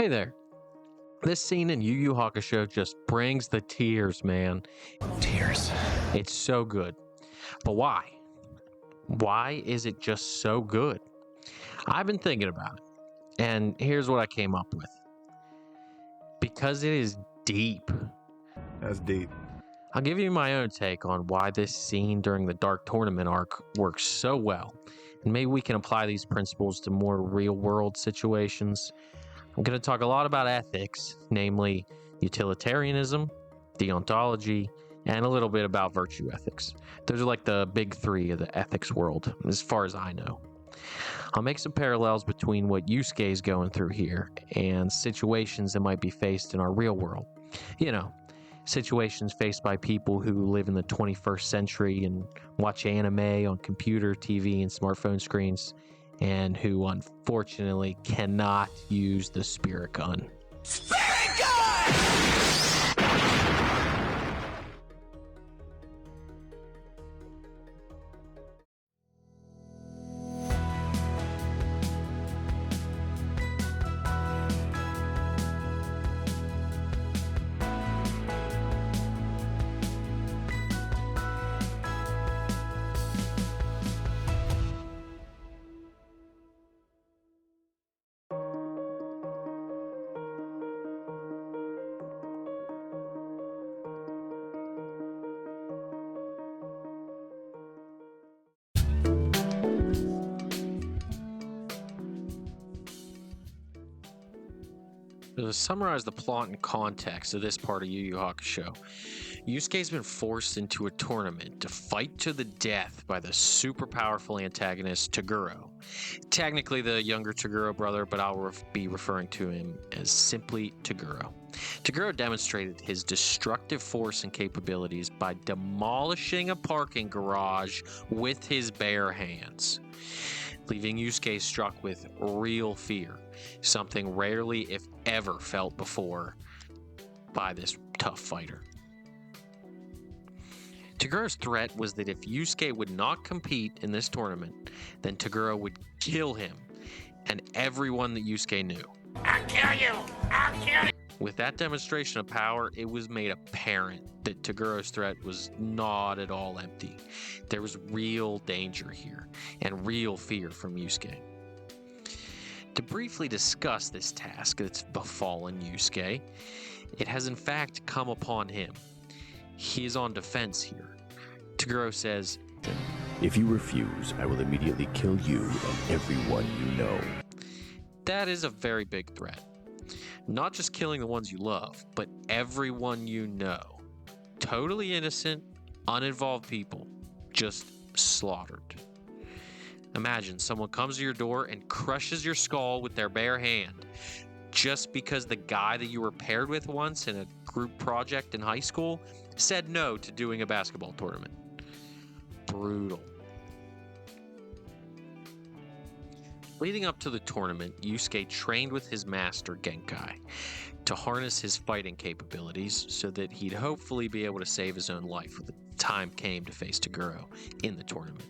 Hey there. This scene in Yu Yu Hakusho just brings the tears, man. Tears. It's so good. But why? Why is it just so good? I've been thinking about it, and here's what I came up with. Because it is deep. That's deep. I'll give you my own take on why this scene during the Dark Tournament arc works so well, and maybe we can apply these principles to more real-world situations. I'm going to talk a lot about ethics, namely utilitarianism, deontology, and a little bit about virtue ethics. Those are like the big three of the ethics world, as far as I know. I'll make some parallels between what Yusuke is going through here and situations that might be faced in our real world. You know, situations faced by people who live in the 21st century and watch anime on computer, TV, and smartphone screens, and who unfortunately cannot use the spirit gun. Spirit gun! To summarize the plot and context of this part of Yu Yu Hakusho, Yusuke's been forced into a tournament to fight to the death by the super powerful antagonist Toguro. Technically the younger Toguro brother, but I'll be referring to him as simply Toguro. Toguro demonstrated his destructive force and capabilities by demolishing a parking garage with his bare hands, leaving Yusuke struck with real fear, something rarely, if ever, felt before by this tough fighter. Toguro's threat was that if Yusuke would not compete in this tournament, then Toguro would kill him and everyone that Yusuke knew. I'll kill you! I'll kill you! With that demonstration of power, it was made apparent that Toguro's threat was not at all empty. There was real danger here, and real fear from Yusuke. To briefly discuss this task that's befallen Yusuke, it has in fact come upon him. He is on defense here. Toguro says, "If you refuse, I will immediately kill you and everyone you know." That is a very big threat. Not just killing the ones you love, but everyone you know. Totally innocent, uninvolved people, just slaughtered. Imagine someone comes to your door and crushes your skull with their bare hand, just because the guy that you were paired with once in a group project in high school said no to doing a basketball tournament. Brutal. Leading up to the tournament, Yusuke trained with his master Genkai to harness his fighting capabilities so that he'd hopefully be able to save his own life when the time came to face Toguro in the tournament.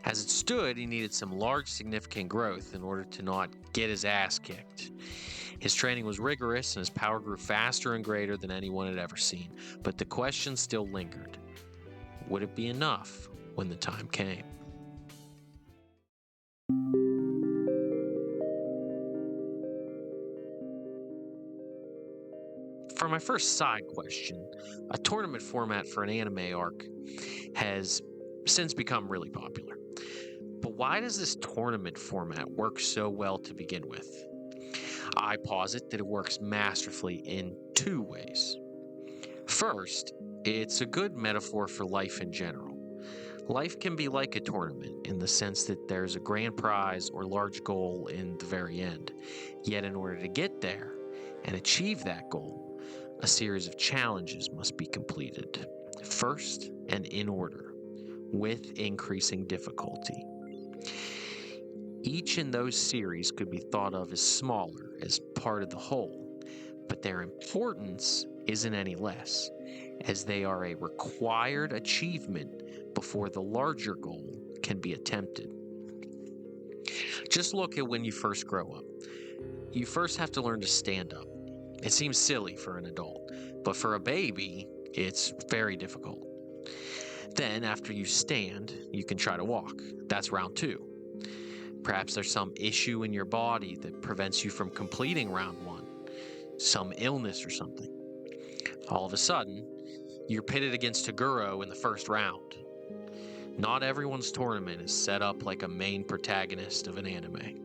As it stood, he needed some large significant growth in order to not get his ass kicked. His training was rigorous and his power grew faster and greater than anyone had ever seen, but the question still lingered. Would it be enough when the time came? For my first side question, a tournament format for an anime arc has since become really popular. But why does this tournament format work so well to begin with? I posit that it works masterfully in two ways. First, it's a good metaphor for life in general. Life can be like a tournament in the sense that there's a grand prize or large goal in the very end. Yet in order to get there and achieve that goal, a series of challenges must be completed, first and in order, with increasing difficulty. Each in those series could be thought of as smaller, as part of the whole, but their importance isn't any less, as they are a required achievement before the larger goal can be attempted. Just look at when you first grow up. you first have to learn to stand up. It seems silly for an adult, but for a baby, it's very difficult. Then, after you stand, you can try to walk. That's round 2. Perhaps there's some issue in your body that prevents you from completing round 1, some illness or something. All of a sudden, you're pitted against Toguro in the first round. Not everyone's tournament is set up like a main protagonist of an anime.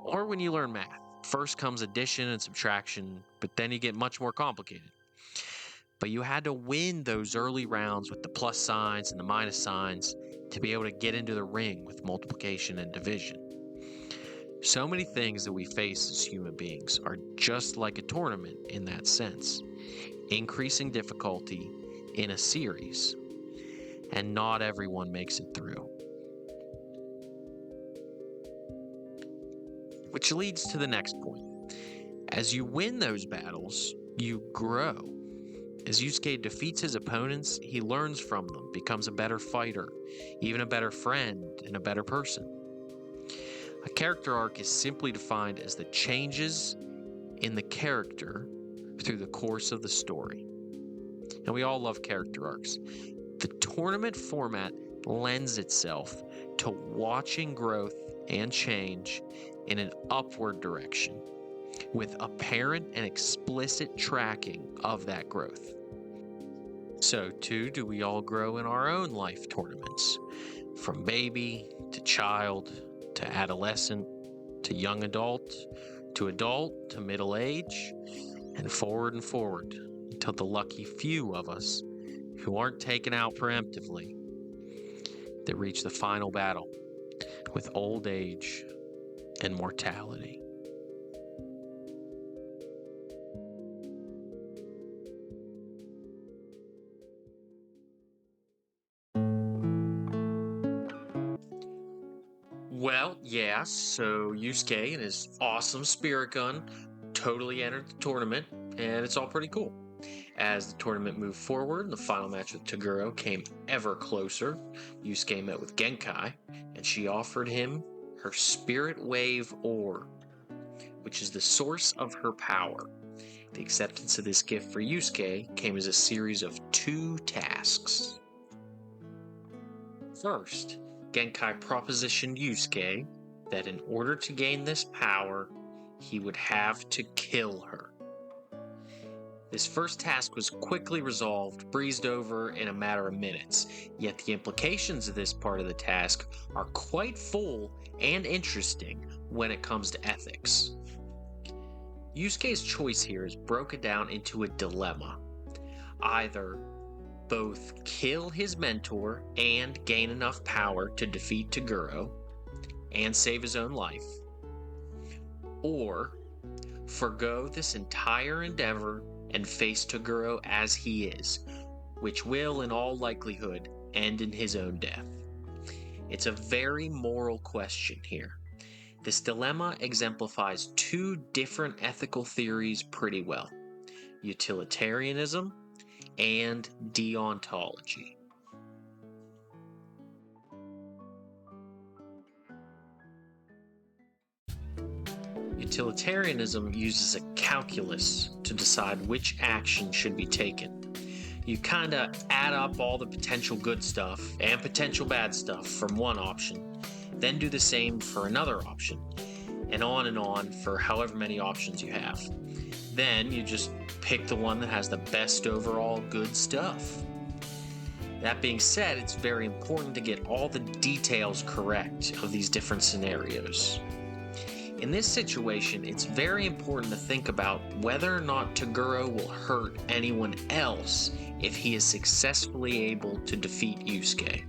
Or when you learn math, first comes addition and subtraction, but then you get much more complicated. But you had to win those early rounds with the plus signs and the minus signs to be able to get into the ring with multiplication and division. So many things that we face as human beings are just like a tournament in that sense. Increasing difficulty in a series, and not everyone makes it through. Which leads to the next point. As you win those battles, you grow. As Yusuke defeats his opponents, he learns from them, becomes a better fighter, even a better friend, and a better person. A character arc is simply defined as the changes in the character through the course of the story. And we all love character arcs. The tournament format lends itself to watching growth and change in an upward direction, with apparent and explicit tracking of that growth. So too do we all grow in our own life tournaments, from baby to child to adolescent to young adult to middle age, and forward until the lucky few of us who aren't taken out preemptively that reach the final battle with old age and mortality. Well, yeah, so Yusuke and his awesome spirit gun totally entered the tournament, and it's all pretty cool. As the tournament moved forward and the final match with Toguro came ever closer, Yusuke met with Genkai, and she offered him her Spirit Wave Ore, which is the source of her power. The acceptance of this gift for Yusuke came as a series of 2 tasks. First, Genkai propositioned Yusuke that in order to gain this power, he would have to kill her. This first task was quickly resolved, breezed over in a matter of minutes, yet the implications of this part of the task are quite full and interesting when it comes to ethics. Yusuke's choice here is broken down into a dilemma. Either both kill his mentor and gain enough power to defeat Toguro and save his own life, or forgo this entire endeavor and face Toguro as he is, which will in all likelihood end in his own death. It's a very moral question here. This dilemma exemplifies 2 different ethical theories pretty well: utilitarianism and deontology. Utilitarianism uses a calculus to decide which action should be taken. You kinda add up all the potential good stuff and potential bad stuff from one option, then do the same for another option, and on for however many options you have. Then you just pick the one that has the best overall good stuff. That being said, it's very important to get all the details correct of these different scenarios. In this situation, it's very important to think about whether or not Toguro will hurt anyone else if he is successfully able to defeat Yusuke.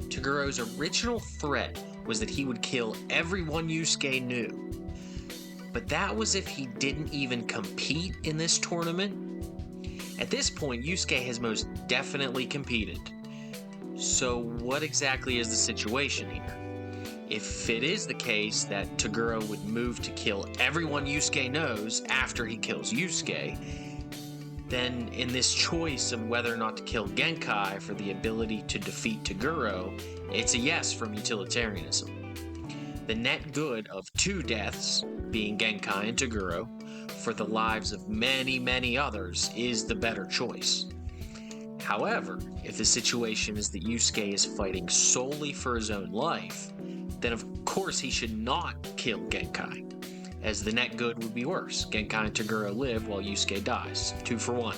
Toguro's original threat was that he would kill everyone Yusuke knew. But that was if he didn't even compete in this tournament. At this point, Yusuke has most definitely competed. So what exactly is the situation here? If it is the case that Toguro would move to kill everyone Yusuke knows after he kills Yusuke, then in this choice of whether or not to kill Genkai for the ability to defeat Toguro, it's a yes from utilitarianism. The net good of 2 deaths, being Genkai and Toguro, for the lives of many, many others is the better choice. However, if the situation is that Yusuke is fighting solely for his own life, then of course he should not kill Genkai, as the net good would be worse. Genkai and Toguro live while Yusuke dies, 2 for 1.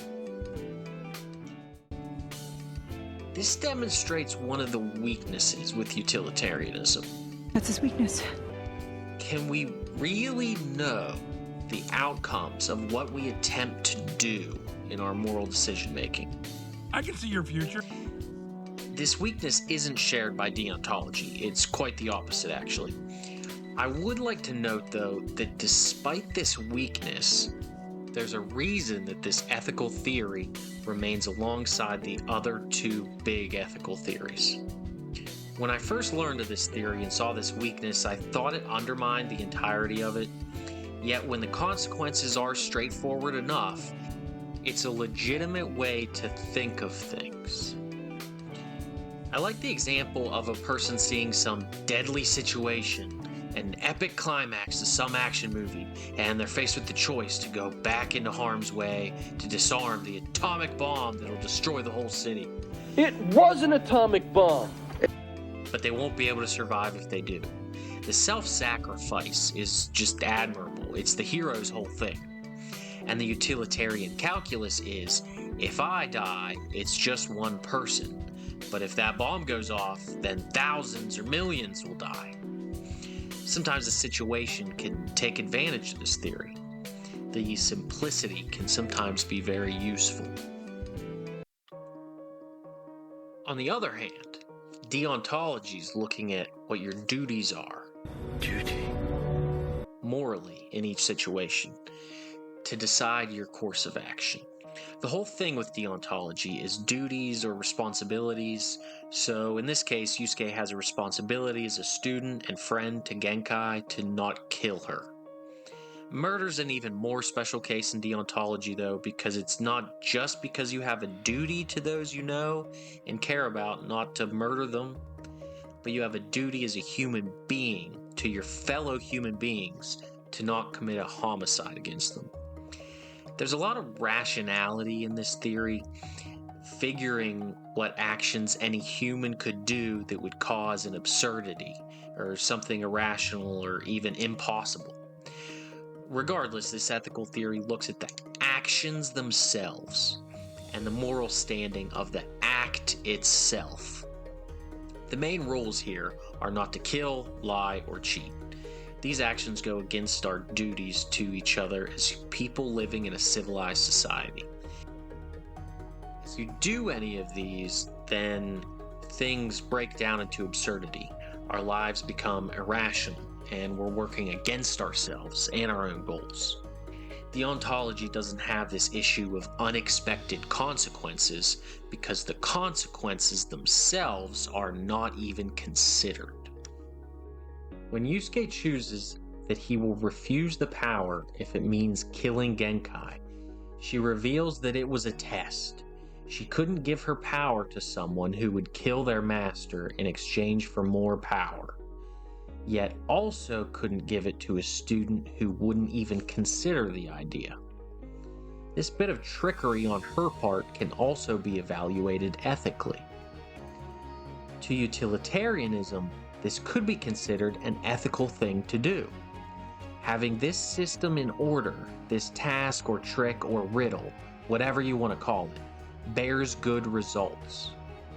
This demonstrates one of the weaknesses with utilitarianism. That's his weakness. Can we really know the outcomes of what we attempt to do in our moral decision making? I can see your future. This weakness isn't shared by deontology. It's quite the opposite, actually. I would like to note, though, that despite this weakness, there's a reason that this ethical theory remains alongside the other 2 big ethical theories. When I first learned of this theory and saw this weakness, I thought it undermined the entirety of it. Yet when the consequences are straightforward enough, it's a legitimate way to think of things. I like the example of a person seeing some deadly situation, an epic climax to some action movie, and they're faced with the choice to go back into harm's way to disarm the atomic bomb that'll destroy the whole city. It was an atomic bomb! But they won't be able to survive if they do. The self-sacrifice is just admirable. It's the hero's whole thing. And the utilitarian calculus is, if I die, it's just one person. But if that bomb goes off, then thousands or millions will die. Sometimes a situation can take advantage of this theory. The simplicity can sometimes be very useful. On the other hand, deontology is looking at what your duties are. Duty. Morally in each situation, to decide your course of action. The whole thing with deontology is duties or responsibilities. So in this case, Yusuke has a responsibility as a student and friend to Genkai to not kill her. Murder's an even more special case in deontology, though, because it's not just because you have a duty to those you know and care about not to murder them, but you have a duty as a human being to your fellow human beings to not commit a homicide against them. There's a lot of rationality in this theory, figuring what actions any human could do that would cause an absurdity, or something irrational or even impossible. Regardless, this ethical theory looks at the actions themselves and the moral standing of the act itself. The main rules here are not to kill, lie, or cheat. These actions go against our duties to each other as people living in a civilized society. If you do any of these, then things break down into absurdity. Our lives become irrational, and we're working against ourselves and our own goals. Deontology doesn't have this issue of unexpected consequences because the consequences themselves are not even considered. When Yusuke chooses that he will refuse the power if it means killing Genkai, she reveals that it was a test. She couldn't give her power to someone who would kill their master in exchange for more power, yet also couldn't give it to a student who wouldn't even consider the idea. This bit of trickery on her part can also be evaluated ethically. To utilitarianism, this could be considered an ethical thing to do. Having this system in order, this task or trick or riddle, whatever you want to call it, bears good results.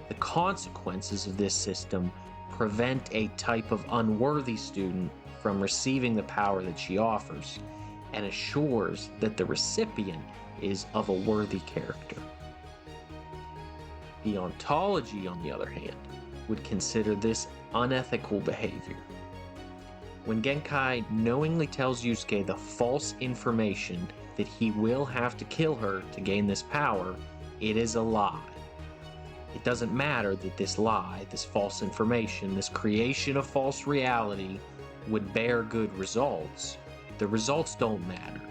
The consequences of this system prevent a type of unworthy student from receiving the power that she offers, and assures that the recipient is of a worthy character. Deontology, on the other hand, would consider this unethical behavior. When Genkai knowingly tells Yusuke the false information that he will have to kill her to gain this power, it is a lie. It doesn't matter that this lie, this false information, this creation of false reality would bear good results. The results don't matter.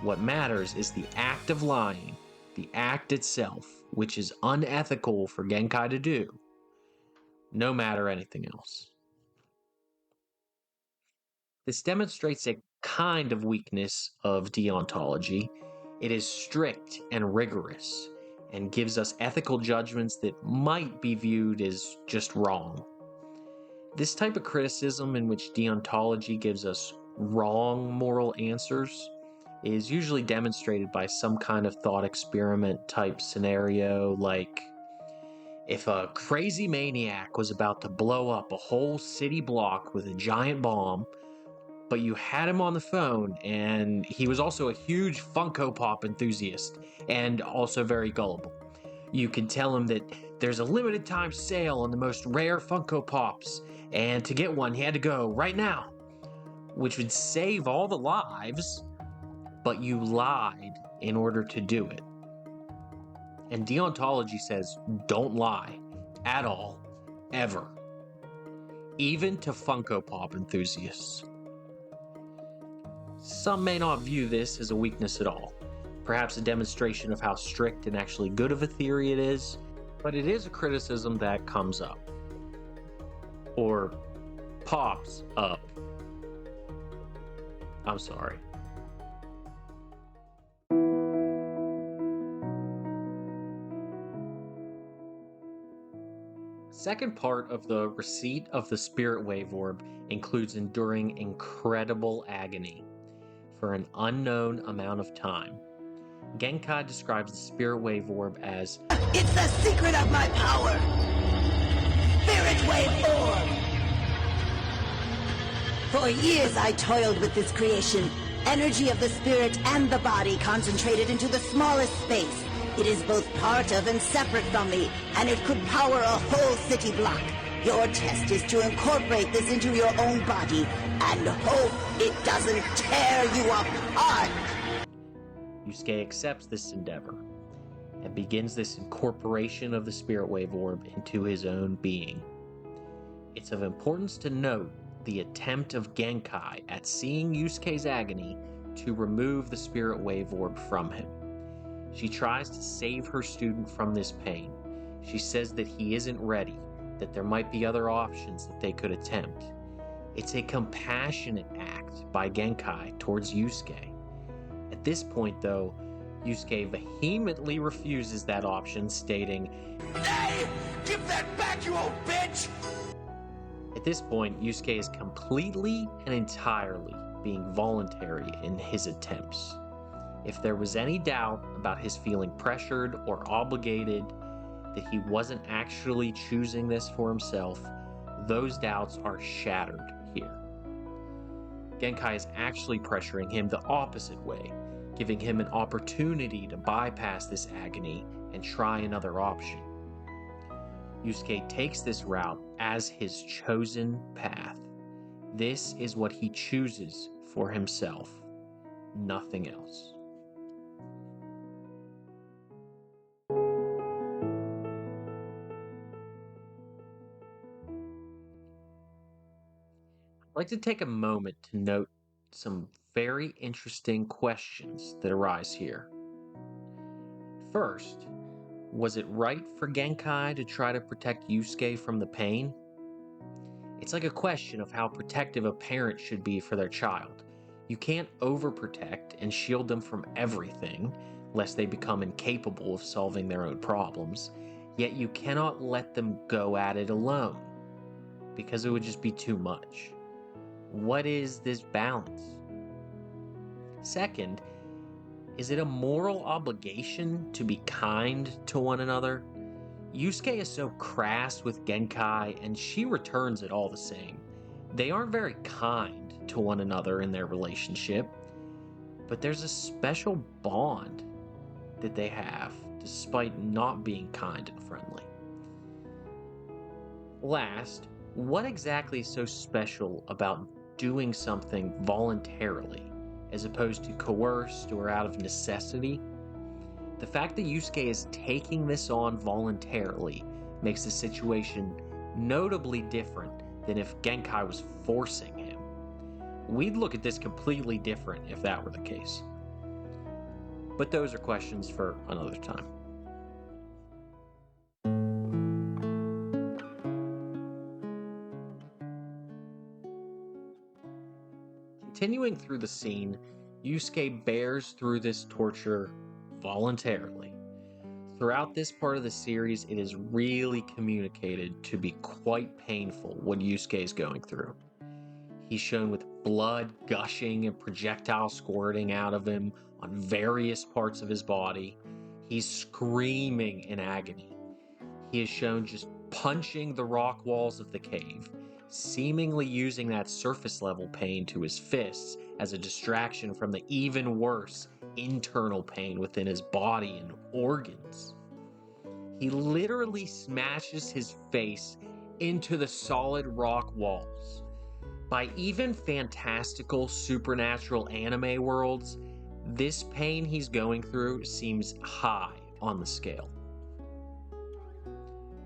What matters is the act of lying, the act itself, which is unethical for Genkai to do, no matter anything else. This demonstrates a kind of weakness of deontology. It is strict and rigorous and gives us ethical judgments that might be viewed as just wrong. This type of criticism, in which deontology gives us wrong moral answers, is usually demonstrated by some kind of thought experiment type scenario, like if a crazy maniac was about to blow up a whole city block with a giant bomb, but you had him on the phone and he was also a huge Funko Pop enthusiast and also very gullible. You could tell him that there's a limited time sale on the most rare Funko Pops, and to get one he had to go right now, which would save all the lives, but you lied in order to do it. And deontology says don't lie at all, ever, even to Funko Pop enthusiasts. Some may not view this as a weakness at all, perhaps a demonstration of how strict and actually good of a theory it is, but it is a criticism that comes up. Or pops up. I'm sorry. Second part of the receipt of the spirit wave orb includes enduring incredible agony for an unknown amount of time. Genkai describes the spirit wave orb as, "It's the secret of my power! Spirit wave orb! For years I toiled with this creation, energy of the spirit and the body concentrated into the smallest space. It is both part of and separate from me, and it could power a whole city block. Your test is to incorporate this into your own body and hope it doesn't tear you apart." Yusuke accepts this endeavor and begins this incorporation of the spirit wave orb into his own being. It's of importance to note the attempt of Genkai at seeing Yusuke's agony to remove the spirit wave orb from him. She tries to save her student from this pain. She says that he isn't ready, that there might be other options that they could attempt. It's a compassionate act by Genkai towards Yusuke. At this point, though, Yusuke vehemently refuses that option, stating, Hey! Give that back, you old bitch! At this point, Yusuke is completely and entirely being voluntary in his attempts. If there was any doubt about his feeling pressured or obligated, that he wasn't actually choosing this for himself, those doubts are shattered here. Genkai is actually pressuring him the opposite way, giving him an opportunity to bypass this agony and try another option. Yusuke takes this route as his chosen path. This is what he chooses for himself, nothing else. I'd like to take a moment to note some very interesting questions that arise here. First, was it right for Genkai to try to protect Yusuke from the pain? It's like a question of how protective a parent should be for their child. You can't overprotect and shield them from everything, lest they become incapable of solving their own problems, yet you cannot let them go at it alone, because it would just be too much. What is this balance? Second, is it a moral obligation to be kind to one another? Yusuke is so crass with Genkai, and she returns it all the same. They aren't very kind to one another in their relationship, but there's a special bond that they have, despite not being kind and friendly. Last, what exactly is so special about doing something voluntarily, as opposed to coerced or out of necessity? The fact that Yusuke is taking this on voluntarily makes the situation notably different than if Genkai was forcing him. We'd look at this completely different if that were the case. But those are questions for another time. Continuing through the scene, Yusuke bears through this torture voluntarily. Throughout this part of the series, it is really communicated to be quite painful what Yusuke is going through. He's shown with blood gushing and projectiles squirting out of him on various parts of his body. He's screaming in agony. He is shown just punching the rock walls of the cave, seemingly using that surface level pain to his fists as a distraction from the even worse internal pain within his body and organs. He literally smashes his face into the solid rock walls. By even fantastical supernatural anime worlds, this pain he's going through seems high on the scale.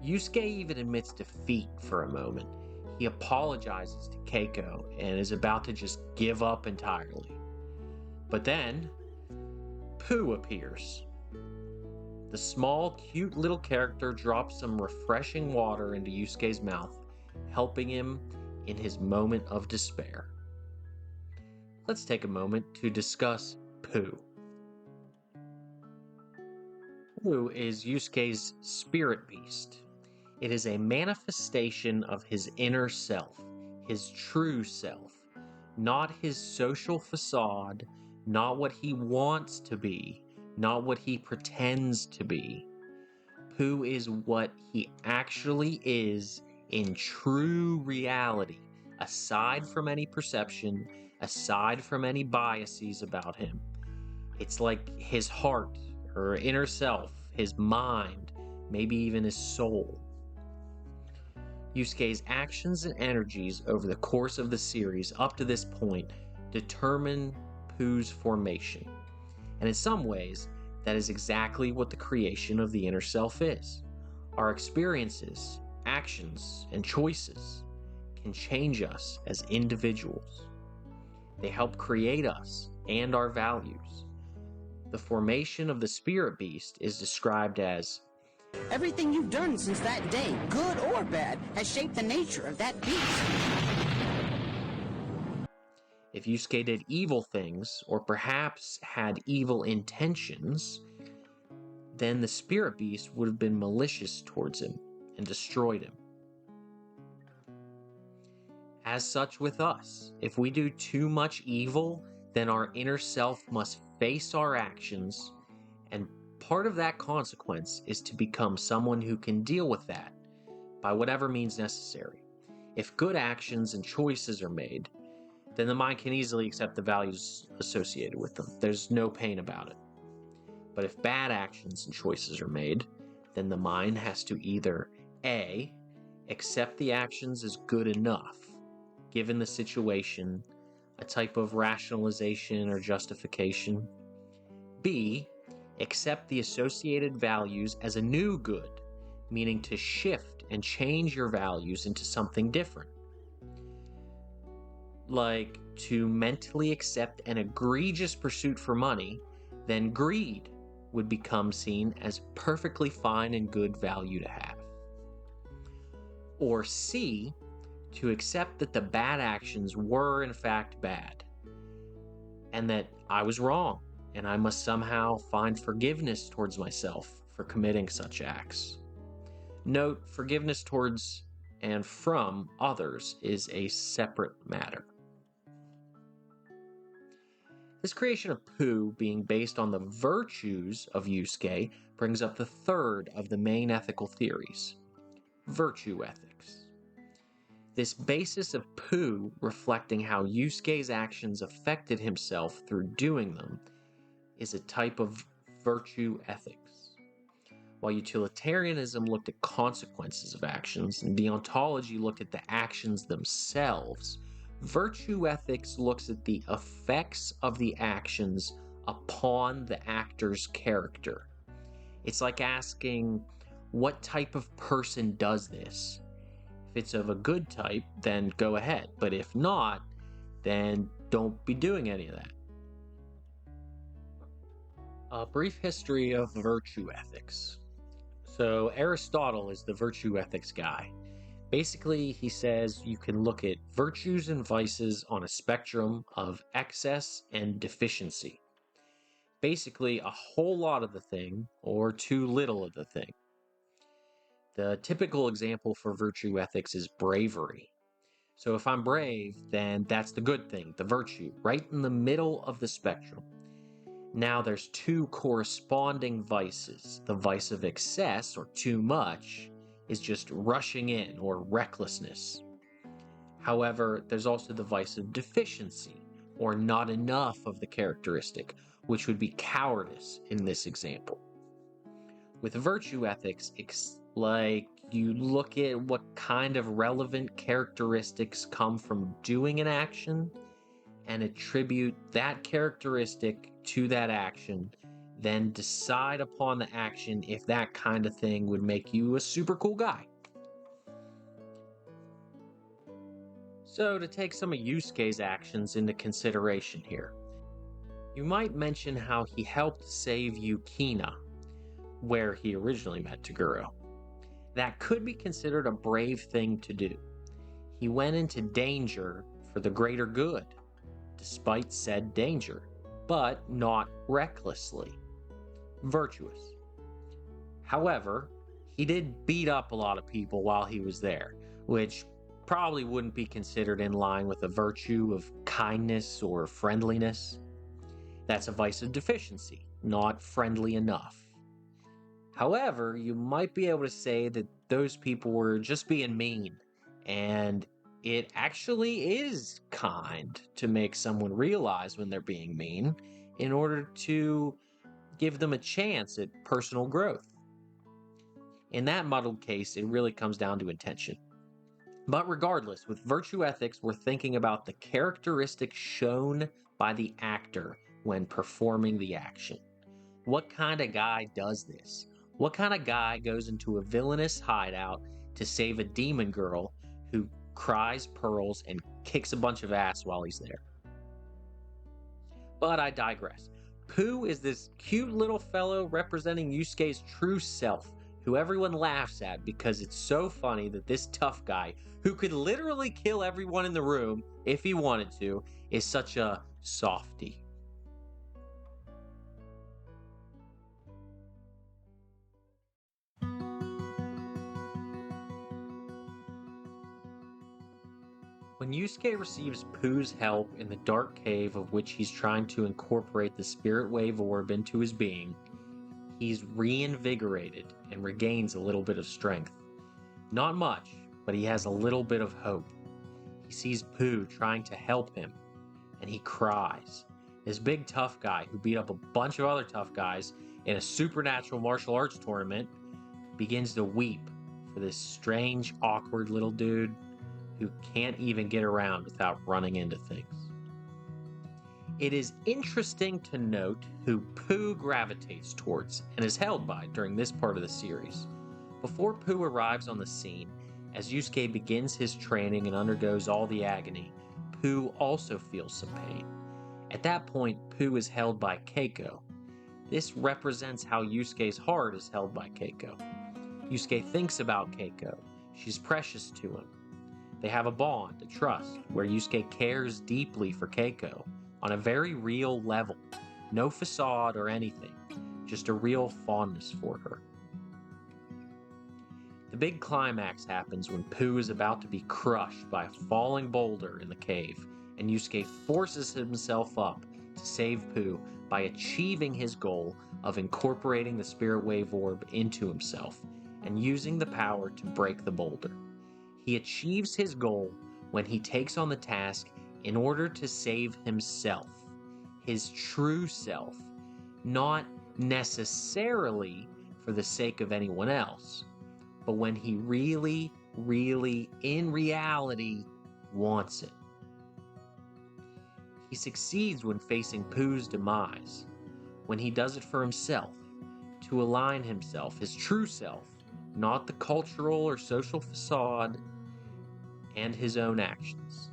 Yusuke even admits defeat for a moment. He apologizes to Keiko and is about to just give up entirely. But then, Pooh appears. The small, cute little character drops some refreshing water into Yusuke's mouth, helping him in his moment of despair. Let's take a moment to discuss Pooh. Pooh is Yusuke's spirit beast. It is a manifestation of his inner self, his true self, not his social facade, not what he wants to be, not what he pretends to be. Pooh is what he actually is in true reality, aside from any perception, aside from any biases about him. It's like his heart, or inner self, his mind, maybe even his soul. Yusuke's actions and energies over the course of the series up to this point determine Pooh's formation. And in some ways, that is exactly what the creation of the inner self is. Our experiences, actions, and choices can change us as individuals. They help create us and our values. The formation of the spirit beast is described as everything you've done since that day, good or bad, has shaped the nature of that beast. if Yusuke did evil things, or perhaps had evil intentions, then the spirit beast would have been malicious towards him and destroyed him. As such with us, if we do too much evil, then our inner self must face our actions, and part of that consequence is to become someone who can deal with that by whatever means necessary. If good actions and choices are made, then the mind can easily accept the values associated with them. There's no pain about it. But if bad actions and choices are made, then the mind has to either A, accept the actions as good enough, given the situation, a type of rationalization or justification. B, accept the associated values as a new good, meaning to shift and change your values into something different. Like to mentally accept an egregious pursuit for money, then greed would become seen as perfectly fine and good value to have. Or C, to accept that the bad actions were in fact bad, and that I was wrong, and I must somehow find forgiveness towards myself for committing such acts. Note, forgiveness towards and from others is a separate matter. This creation of Pooh being based on the virtues of Yusuke brings up the third of the main ethical theories, virtue ethics. This basis of Pooh reflecting how Yusuke's actions affected himself through doing them is a type of virtue ethics. While utilitarianism looked at consequences of actions and deontology looked at the actions themselves, virtue ethics looks at the effects of the actions upon the actor's character. It's like asking, what type of person does this? If it's of a good type, then go ahead. But if not, then don't be doing any of that. A brief history of virtue ethics. So Aristotle is the virtue ethics guy. Basically, he says you can look at virtues and vices on a spectrum of excess and deficiency. Basically, a whole lot of the thing or too little of the thing. The typical example for virtue ethics is bravery. So if I'm brave, then that's the good thing, the virtue, right in the middle of the spectrum. Now there's two corresponding vices. The vice of excess, or too much, is just rushing in, or recklessness. However, there's also the vice of deficiency, or not enough of the characteristic, which would be cowardice in this example. With virtue ethics, it's like you look at what kind of relevant characteristics come from doing an action and attribute that characteristic to that action, then decide upon the action if that kind of thing would make you a super cool guy. So to take some of Yusuke's actions into consideration here, you might mention how he helped save Yukina, where he originally met Toguro. That could be considered a brave thing to do. He went into danger for the greater good, despite said danger, but not recklessly. Virtuous. However, he did beat up a lot of people while he was there, which probably wouldn't be considered in line with a virtue of kindness or friendliness. That's a vice of deficiency, not friendly enough. However, you might be able to say that those people were just being mean, and it actually is kind to make someone realize when they're being mean in order to give them a chance at personal growth. In that muddled case, it really comes down to intention. But regardless, with virtue ethics, we're thinking about the characteristics shown by the actor when performing the action. What kind of guy does this? What kind of guy goes into a villainous hideout to save a demon girl who cries pearls and kicks a bunch of ass while he's there? But I digress. Pooh is this cute little fellow representing Yusuke's true self, who everyone laughs at because it's so funny that this tough guy, who could literally kill everyone in the room if he wanted to, is such a softie. When Yusuke receives Pooh's help in the dark cave of which he's trying to incorporate the spirit wave orb into his being, he's reinvigorated and regains a little bit of strength. Not much, but he has a little bit of hope. He sees Pooh trying to help him, and he cries. This big tough guy who beat up a bunch of other tough guys in a supernatural martial arts tournament begins to weep for this strange, awkward little dude who can't even get around without running into things. It is interesting to note who Pooh gravitates towards and is held by during this part of the series. Before Pooh arrives on the scene, as Yusuke begins his training and undergoes all the agony, Pooh also feels some pain. At that point, Pooh is held by Keiko. This represents how Yusuke's heart is held by Keiko. Yusuke thinks about Keiko. She's precious to him. They have a bond, a trust, where Yusuke cares deeply for Keiko on a very real level. No facade or anything, just a real fondness for her. The big climax happens when Pooh is about to be crushed by a falling boulder in the cave, and Yusuke forces himself up to save Pooh by achieving his goal of incorporating the spirit wave orb into himself and using the power to break the boulder. He achieves his goal when he takes on the task in order to save himself, his true self, not necessarily for the sake of anyone else, but when he really, in reality, wants it. He succeeds when facing Pooh's demise, when he does it for himself, to align himself, his true self, not the cultural or social facade, and his own actions.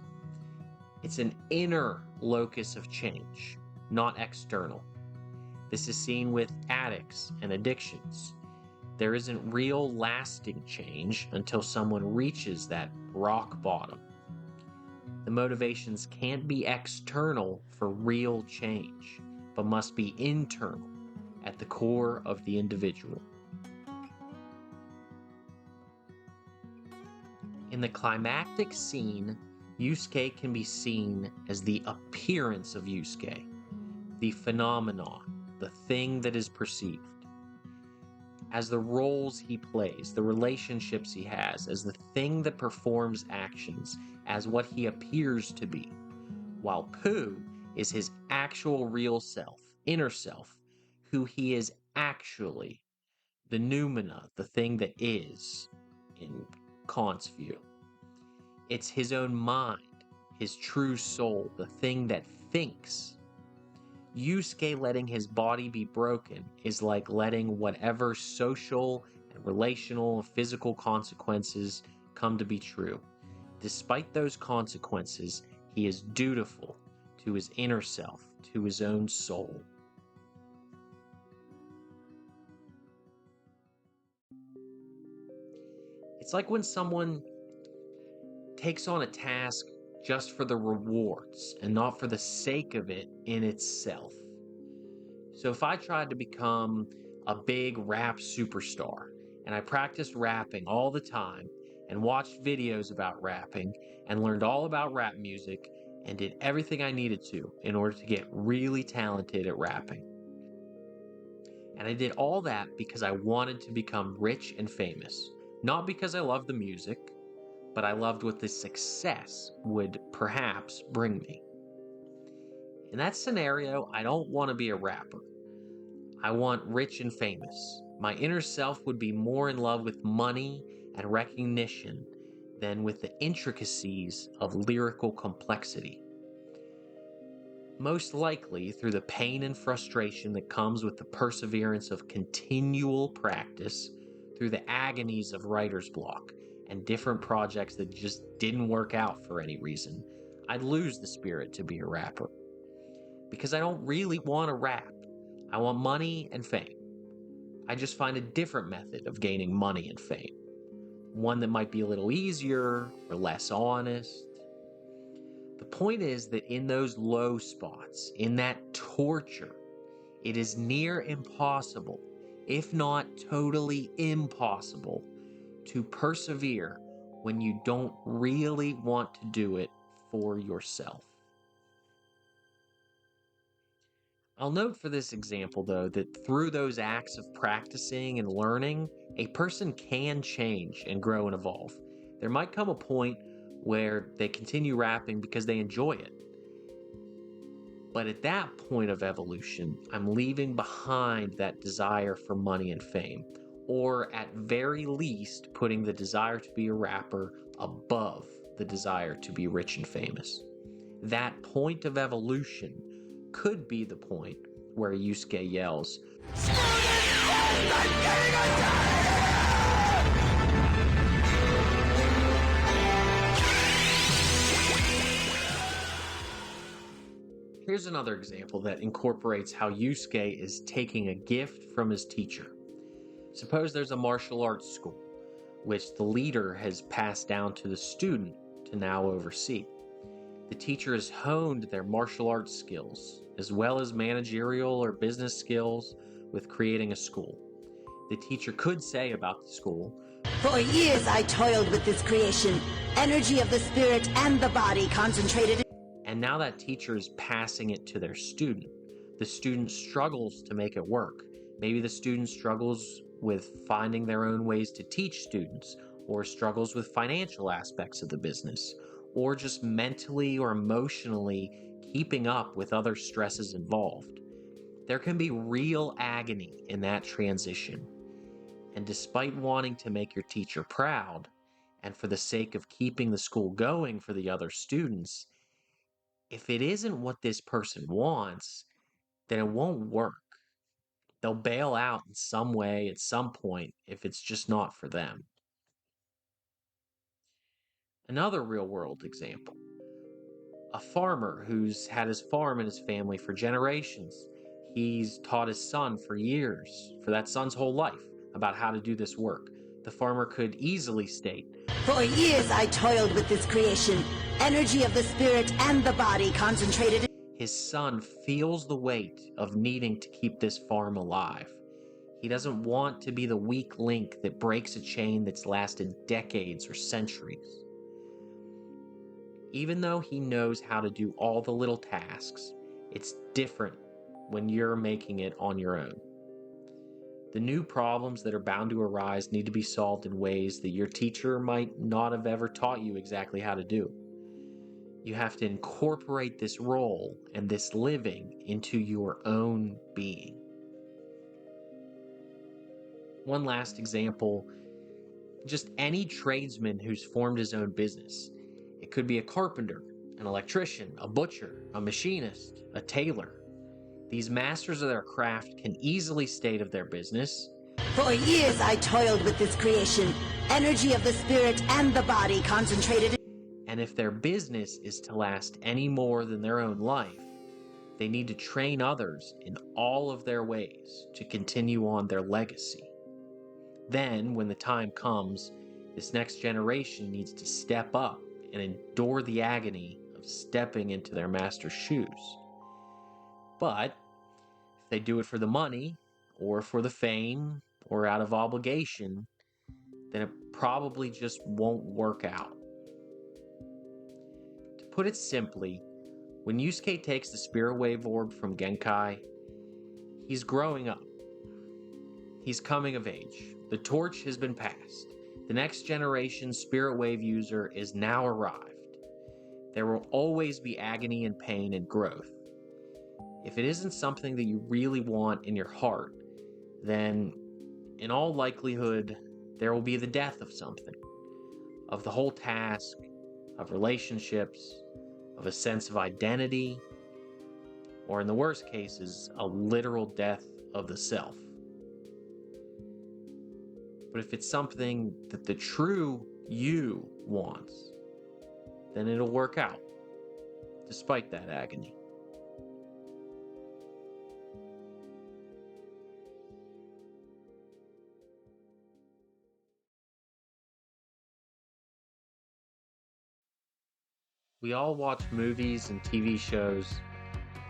It's an inner locus of change, not external. This is seen with addicts and addictions. There isn't real lasting change until someone reaches that rock bottom. The motivations can't be external for real change, but must be internal at the core of the individual. In the climactic scene, Yusuke can be seen as the appearance of Yusuke, the phenomenon, the thing that is perceived. As the roles he plays, the relationships he has, as the thing that performs actions, as what he appears to be, while Pooh is his actual real self, inner self, who he is actually, the noumena, the thing that is, in Kant's view. It's his own mind, his true soul, the thing that thinks. Yusuke letting his body be broken is like letting whatever social and relational and physical consequences come to be true. Despite those consequences, he is dutiful to his inner self, to his own soul. It's like when someone takes on a task just for the rewards and not for the sake of it in itself. So if I tried to become a big rap superstar and I practiced rapping all the time and watched videos about rapping and learned all about rap music and did everything I needed to in order to get really talented at rapping. And I did all that because I wanted to become rich and famous, not because I loved the music, but I loved what the success would perhaps bring me. In that scenario, I don't want to be a rapper. I want rich and famous. My inner self would be more in love with money and recognition than with the intricacies of lyrical complexity. Most likely through the pain and frustration that comes with the perseverance of continual practice, through the agonies of writer's block, and different projects that just didn't work out for any reason, I'd lose the spirit to be a rapper. Because I don't really want to rap. I want money and fame. I just find a different method of gaining money and fame. One that might be a little easier or less honest. The point is that in those low spots, in that torture, it is near impossible, if not totally impossible, to persevere when you don't really want to do it for yourself. I'll note for this example, though, that through those acts of practicing and learning, a person can change and grow and evolve. There might come a point where they continue rapping because they enjoy it. But at that point of evolution, I'm leaving behind that desire for money and fame, or at very least putting the desire to be a rapper above the desire to be rich and famous. That point of evolution could be the point where Yusuke yells, Here's another example that incorporates how Yusuke is taking a gift from his teacher. Suppose there's a martial arts school, which the leader has passed down to the student to now oversee. The teacher has honed their martial arts skills, as well as managerial or business skills with creating a school. The teacher could say about the school, For years I toiled with this creation, energy of the spirit and the body concentrated. and now that teacher is passing it to their student. The student struggles to make it work. Maybe the student struggles with finding their own ways to teach students, or struggles with financial aspects of the business, or just mentally or emotionally keeping up with other stresses involved. There can be real agony in that transition. And despite wanting to make your teacher proud, and for the sake of keeping the school going for the other students, if it isn't what this person wants, then it won't work. They'll bail out in some way at some point if it's just not for them. Another real-world example. A farmer who's had his farm and his family for generations. He's taught his son for years, for that son's whole life, about how to do this work. The farmer could easily state, For years I toiled with this creation, energy of the spirit and the body concentrated. his son feels the weight of needing to keep this farm alive. He doesn't want to be the weak link that breaks a chain that's lasted decades or centuries. Even though he knows how to do all the little tasks, it's different when you're making it on your own. The new problems that are bound to arise need to be solved in ways that your teacher might not have ever taught you exactly how to do. You have to incorporate this role and this living into your own being. One last example, just any tradesman who's formed his own business. It could be a carpenter, an electrician, a butcher, a machinist, a tailor. These masters of their craft can easily state of their business, For years I toiled with this creation, energy of the spirit and the body concentrated. and if their business is to last any more than their own life, they need to train others in all of their ways to continue on their legacy. Then, when the time comes, this next generation needs to step up and endure the agony of stepping into their master's shoes. But if they do it for the money, or for the fame, or out of obligation, then it probably just won't work out. To put it simply, when Yusuke takes the Spirit Wave Orb from Genkai, he's growing up. He's coming of age. The torch has been passed. The next generation Spirit Wave user is now arrived. There will always be agony and pain and growth. If it isn't something that you really want in your heart, then in all likelihood, there will be the death of something, of the whole task, of relationships, of a sense of identity, or in the worst cases, a literal death of the self. But if it's something that the true you wants, then it'll work out, despite that agony. We all watch movies and TV shows,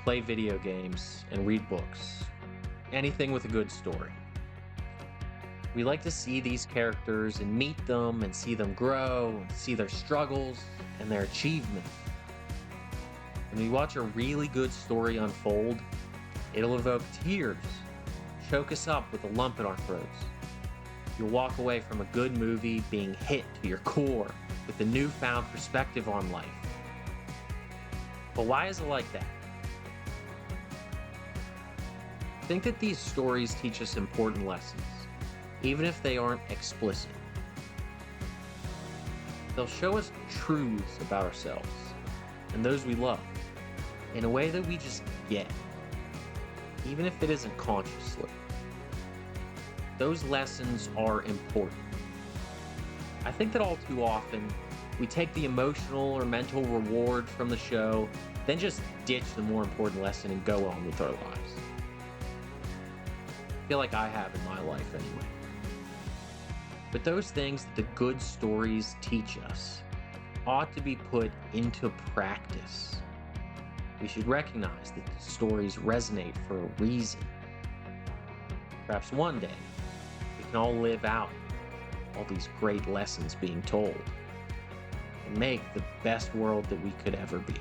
play video games, and read books. Anything with a good story. We like to see these characters and meet them and see them grow, and see their struggles and their achievements. When we watch a really good story unfold, it'll evoke tears, choke us up with a lump in our throats. You'll walk away from a good movie being hit to your core with a newfound perspective on life. But why is it like that? I think that these stories teach us important lessons, even if they aren't explicit. They'll show us truths about ourselves and those we love in a way that we just get, even if it isn't consciously. Those lessons are important. I think that all too often, we take the emotional or mental reward from the show, then just ditch the more important lesson and go on with our lives. I feel like I have in my life anyway. But those things that the good stories teach us ought to be put into practice. We should recognize that the stories resonate for a reason. Perhaps one day, we can all live out all these great lessons being told and make the best world that we could ever be.